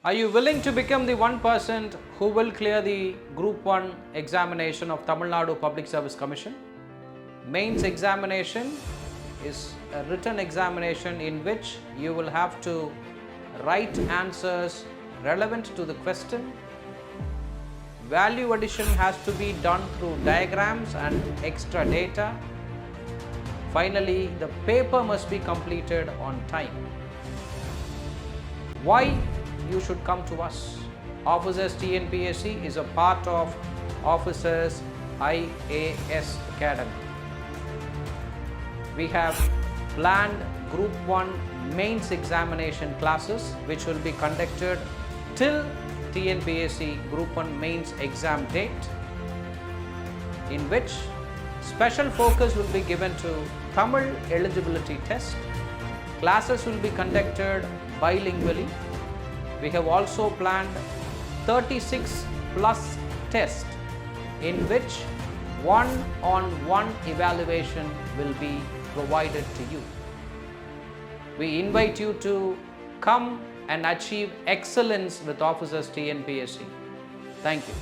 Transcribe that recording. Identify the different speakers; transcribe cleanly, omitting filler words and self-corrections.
Speaker 1: Are you willing to become the 1% who will clear the Group 1 examination of Tamil Nadu Public Service Commission? Mains examination is a written examination in which you will have to write answers relevant to the question. Value addition has to be done through diagrams and extra data. Finally, the paper must be completed on time. Why you should come to us? Officers TNPSC is a part of Officers IAS Academy. We have planned Group 1 mains examination classes which will be conducted till TNPSC Group 1 mains exam date, in which special focus will be given to Tamil eligibility test. Classes will be conducted bilingually. We have also planned 36 plus tests in which one-on-one evaluation will be provided to you. We invite you to come and achieve excellence with Officers TNPSC. Thank you.